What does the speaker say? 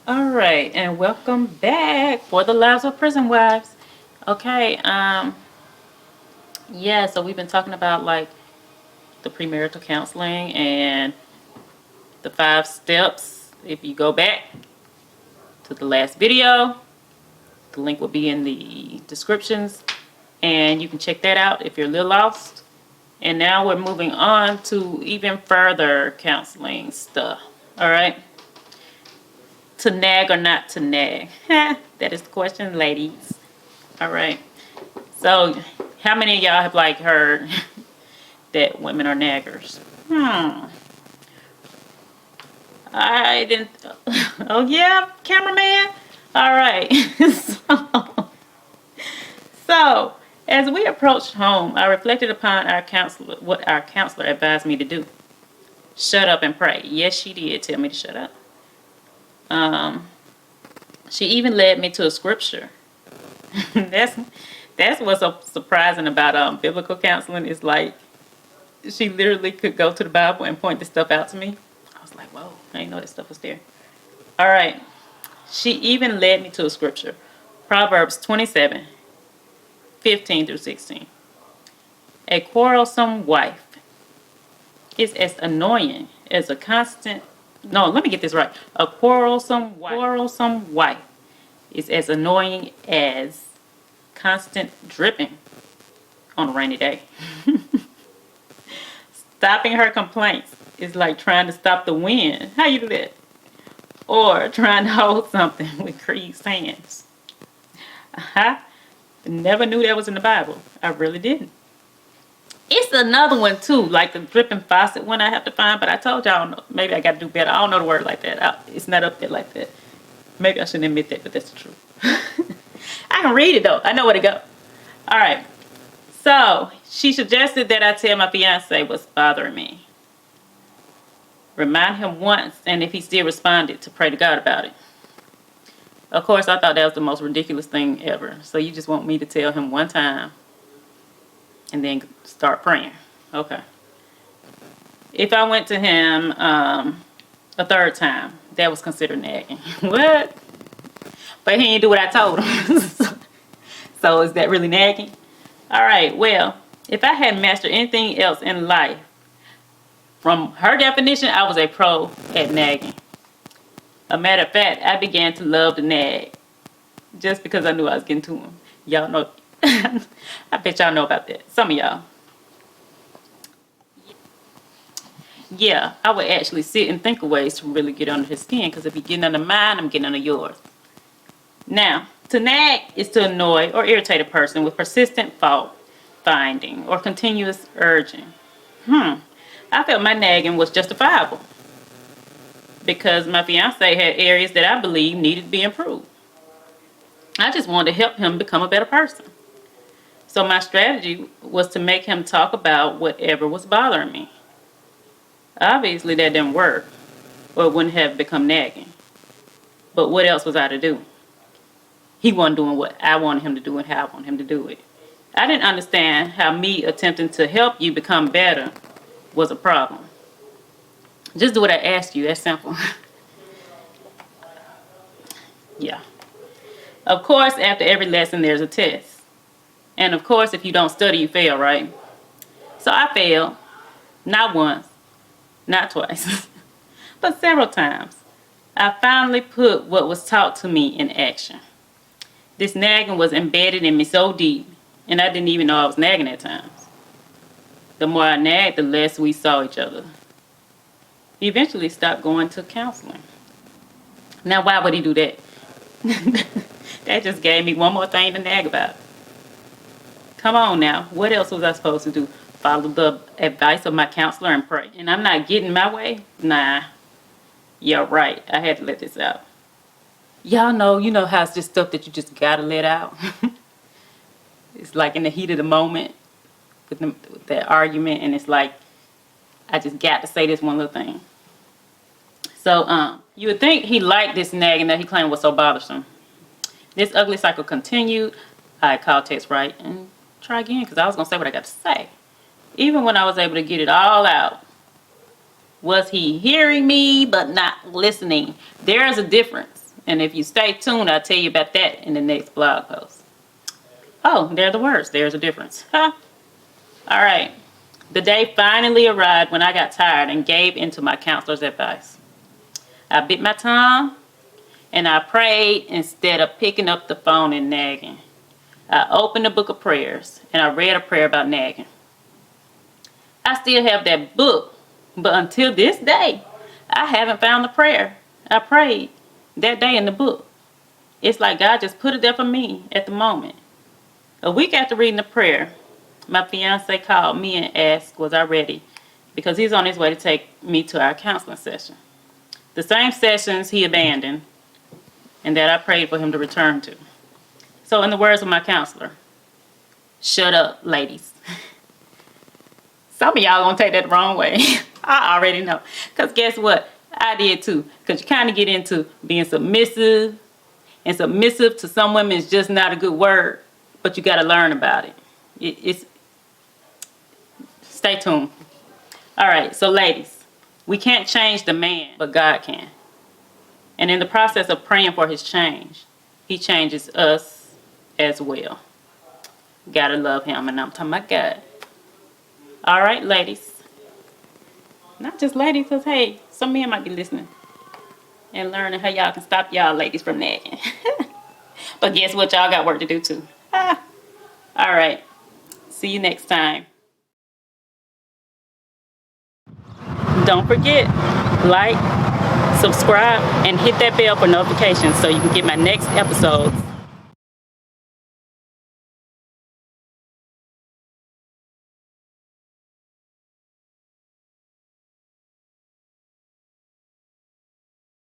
All right, and welcome back for the Lives of Prison Wives. Okay, yeah, so we've been talking about like the premarital counseling and the 5 steps. If you go back to the last video, the link will be in the descriptions and you can check that out if you're a little lost. And now we're moving on to even further counseling stuff. All right, to nag or not to nag? That is the question, ladies. All right. So, how many of y'all have like heard that women are naggers? I didn't. Oh yeah, cameraman. All right. so, as we approached home, I reflected upon what our counselor advised me to do. Shut up and pray. Yes, she did tell me to shut up. Um, she even led me to a scripture. that's that's what's so surprising about biblical counseling is like she literally could go to the Bible and point this stuff out to me. I was like, whoa, I didn't know that stuff was there. All right. She even led me to a scripture. Proverbs 27:15-16. A quarrelsome wife is as annoying as a constant... No, let me get this right. A quarrelsome wife is as annoying as constant dripping on a rainy day. Stopping her complaints is like trying to stop the wind. How you do that? Or trying to hold something with greased hands. I never knew that was in the Bible. I really didn't. It's another one too, like the dripping faucet one I have to find, but I told y'all maybe I got to do better. I don't know the word like that. It's not up there like that. Maybe I shouldn't admit that, but that's the truth. I can read it though. I know where to go. All right. So she suggested that I tell my fiance what's bothering me. Remind him once, and if he still responded, to pray to God about it. Of course, I thought that was the most ridiculous thing ever. So you just want me to tell him one time and then start praying. Okay. If I went to him a third time, that was considered nagging. What? But he didn't do what I told him. So is that really nagging? All right, well, if I had mastered anything else in life, from her definition, I was a pro at nagging. A matter of fact, I began to love to nag just because I knew I was getting to him. Y'all know. I bet y'all know about that. Some of y'all. Yeah, I would actually sit and think of ways to really get under his skin because if you're getting under mine, I'm getting under yours. Now, to nag is to annoy or irritate a person with persistent fault finding or continuous urging. I felt my nagging was justifiable because my fiance had areas that I believed needed to be improved. I just wanted to help him become a better person. So my strategy was to make him talk about whatever was bothering me. Obviously that didn't work or it wouldn't have become nagging. But what else was I to do? He wasn't doing what I wanted him to do and how I wanted him to do it. I didn't understand how me attempting to help you become better was a problem. Just do what I asked you. That's simple. Yeah. Of course, after every lesson, there's a test. And of course, if you don't study, you fail, right? So I failed. Not once. Not twice. But several times. I finally put what was taught to me in action. This nagging was embedded in me so deep, and I didn't even know I was nagging at times. The more I nagged, the less we saw each other. He eventually stopped going to counseling. Now, why would he do that? That just gave me one more thing to nag about. Come on now, what else was I supposed to do? Follow the advice of my counselor and pray. And I'm not getting my way? Nah. Yeah, right. I had to let this out. Y'all know, you know how it's just stuff that you just gotta let out. It's like in the heat of the moment with that argument, and it's like I just got to say this one little thing. So you would think he liked this nagging that he claimed was so bothersome. This ugly cycle continued. I called, text, right, and try again because I was gonna say what I got to say. Even when I was able to get it all out, was he hearing me but not listening? There is a difference. And if you stay tuned, I'll tell you about that in the next blog post. Oh, there are the words. There's a difference. Huh? All right. The day finally arrived when I got tired and gave into my counselor's advice. I bit my tongue and I prayed instead of picking up the phone and nagging. I opened the book of prayers and I read a prayer about nagging. I still have that book, but until this day, I haven't found the prayer I prayed that day in the book. It's like God just put it there for me at the moment. A week after reading the prayer, my fiance called me and asked, was I ready? Because he's on his way to take me to our counseling session. The same sessions he abandoned and that I prayed for him to return to. So in the words of my counselor, shut up, ladies. Some of y'all gonna take that the wrong way. I already know. Because guess what? I did too. Because you kind of get into being submissive. And submissive to some women is just not a good word. But you got to learn about it. Stay tuned. All right. So ladies, we can't change the man, but God can. And in the process of praying for his change, he changes us as well. Gotta love him. And I'm talking about God. All right, ladies. Not just ladies, because, hey, some men might be listening and learning how y'all can stop y'all ladies from nagging. But guess what? Y'all got work to do, too. All right. See you next time. Don't forget, like, subscribe, and hit that bell for notifications so you can get my next episodes.